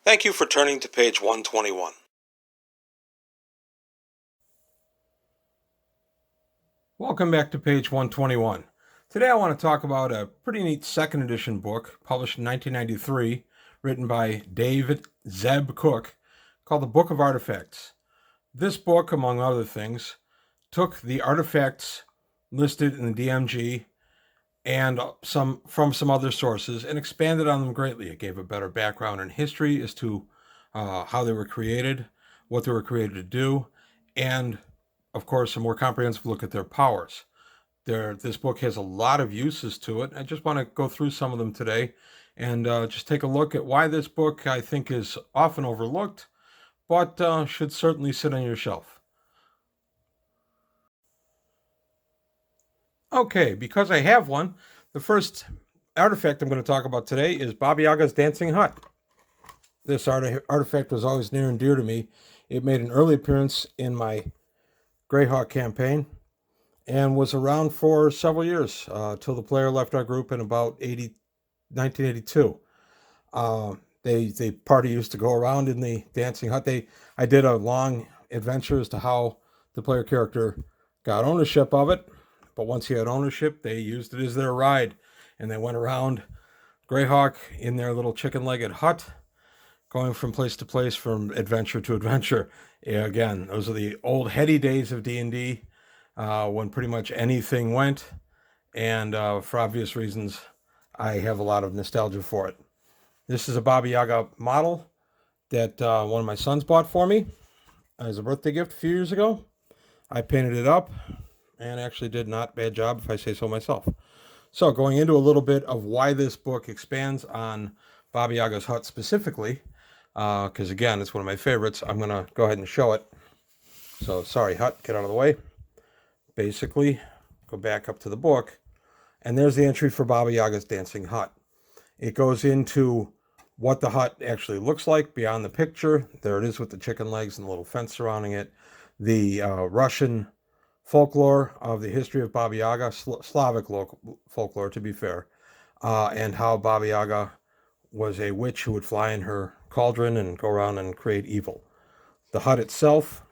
Thank you for turning to page 121. Welcome back to page 121. Today I want to talk about a pretty neat second edition book published in 1993, written by David Zeb Cook, called The Book of Artifacts. This book, among other things, took the artifacts listed in the DMG and from some other sources and expanded on them greatly. It gave a better background and history as to how they were created, what they were created to do, and of course, a more comprehensive look at their powers. This book has a lot of uses to it. I just want to go through some of them today and just take a look at why this book, I think, is often overlooked, but should certainly sit on your shelf. Okay, because I have one, the first artifact I'm going to talk about today is Baba Yaga's Dancing Hut. This artifact was always near and dear to me. It made an early appearance in my Greyhawk campaign and was around for several years till the player left our group in about 1982. The party used to go around in the Dancing Hut. I did a long adventure as to how the player character got ownership of it, but once he had ownership, they used it as their ride, and they went around Greyhawk in their little chicken-legged hut, going from place to place, from adventure to adventure. Yeah, again, those are the old heady days of D&D, when pretty much anything went, and for obvious reasons, I have a lot of nostalgia for it. This is a Baba Yaga model that one of my sons bought for me as a birthday gift a few years ago. I painted it up and actually did not bad job, if I say so myself. So going into a little bit of why this book expands on Baba Yaga's hut specifically, because again, it's one of my favorites. I'm going to go ahead and show it. So sorry, hut, get out of the way. Basically, go back up to the book, and there's the entry for Baba Yaga's Dancing Hut. It goes into what the hut actually looks like beyond the picture. There it is with the chicken legs and the little fence surrounding it. The Russian folklore of the history of Baba Yaga, Slavic folklore to be fair, and how Baba Yaga was a witch who would fly in her cauldron and go around and create evil. The hut itself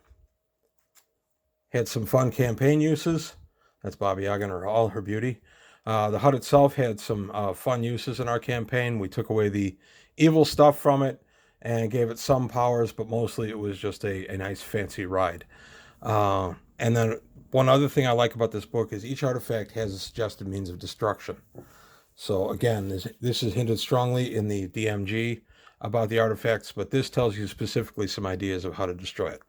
had some fun campaign uses. That's Baba Yaga in all her beauty. The hut itself had some fun uses in our campaign. We took away the evil stuff from it and gave it some powers, but mostly it was just a nice fancy ride. And then one other thing I like about this book is each artifact has a suggested means of destruction. So again, this is hinted strongly in the DMG about the artifacts, but this tells you specifically some ideas of how to destroy it.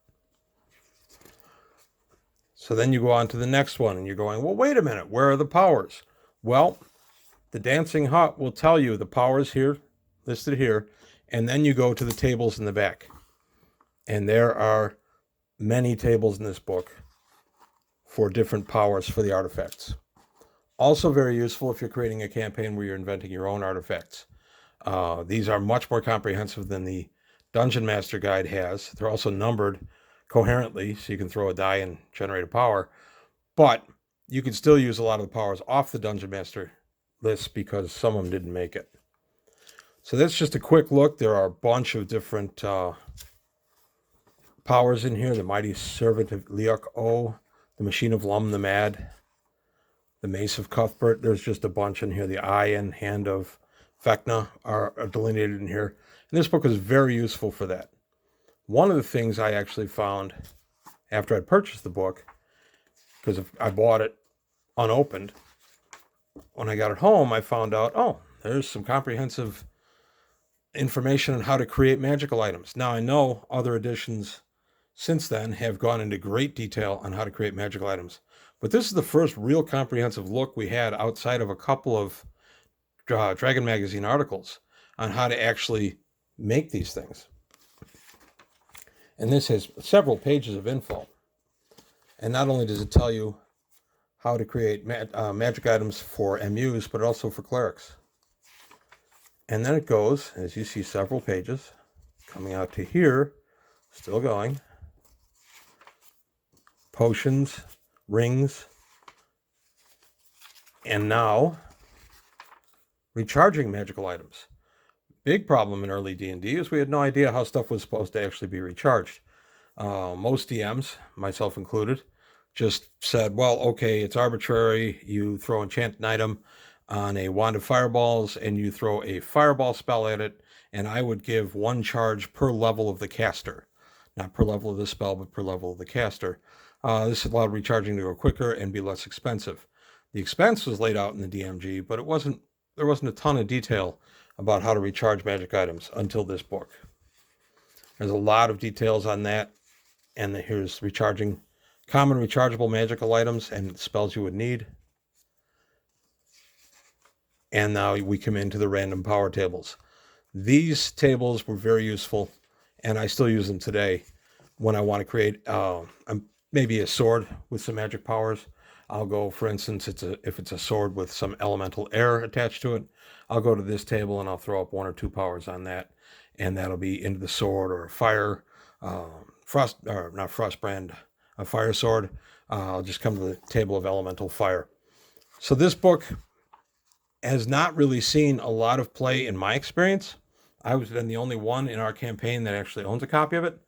So then you go on to the next one and you're going, well, wait a minute, where are the powers? Well, the Dancing Hut will tell you the powers here, listed here, and then you go to the tables in the back. And there are many tables in this book for different powers for the artifacts. Also very useful if you're creating a campaign where you're inventing your own artifacts. These are much more comprehensive than the Dungeon Master Guide has. They're also numbered coherently, so you can throw a die and generate a power. But you can still use a lot of the powers off the Dungeon Master list because some of them didn't make it. So that's just a quick look. There are a bunch of different powers in here. The Mighty Servant of Liuk O, the Machine of Lum the Mad, the Mace of Cuthbert. There's just a bunch in here. The eye and hand of Vecna are delineated in here. And this book is very useful for that. One of the things I actually found after I purchased the book, because I bought it unopened, when I got it home, I found out, oh, there's some comprehensive information on how to create magical items. Now, I know other editions since then have gone into great detail on how to create magical items. But this is the first real comprehensive look we had outside of a couple of Dragon Magazine articles on how to actually make these things. And this has several pages of info. And not only does it tell you how to create magic items for MUs, but also for clerics. And then it goes, as you see, several pages coming out to here, still going. Potions, rings, and now recharging magical items. big problem in early D&D is we had no idea how stuff was supposed to actually be recharged. Most DMs, myself included, just said, well, okay, it's arbitrary. You throw enchanted item on a wand of fireballs and you throw a fireball spell at it, and I would give 1 charge per level of the caster. Not per level of the spell, but per level of the caster. This allowed recharging to go quicker and be less expensive. The expense was laid out in the DMG, but there wasn't a ton of detail about how to recharge magic items until this book. There's a lot of details on that, and here's recharging common rechargeable magical items and spells you would need. And now we come into the random power tables. These tables were very useful, and I still use them today when I want to create maybe a sword with some magic powers. I'll go, for instance, if it's a sword with some elemental air attached to it, I'll go to this table and I'll throw up 1 or 2 powers on that, and that'll be into the sword or a fire, a fire sword. I'll just come to the table of elemental fire. So this book has not really seen a lot of play in my experience. I was then the only one in our campaign that actually owns a copy of it,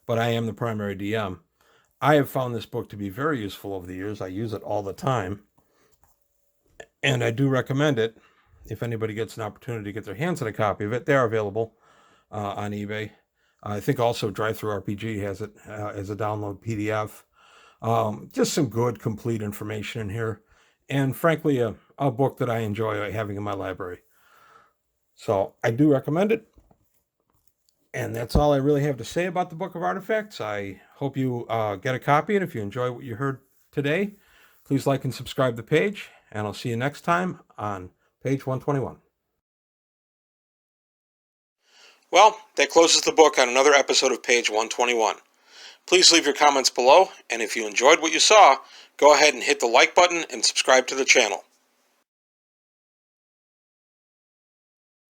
but I am the primary DM. I have found this book to be very useful over the years. I use it all the time, and I do recommend it. If anybody gets an opportunity to get their hands on a copy of it, they are available on eBay. I think also DriveThruRPG has it as a download PDF. Just some good, complete information in here, and frankly, a book that I enjoy having in my library. So I do recommend it. And that's all I really have to say about the Book of Artifacts. I hope you get a copy, and if you enjoy what you heard today, please like and subscribe the page, and I'll see you next time on page 121. Well, that closes the book on another episode of page 121. Please leave your comments below, and if you enjoyed what you saw, go ahead and hit the like button and subscribe to the channel.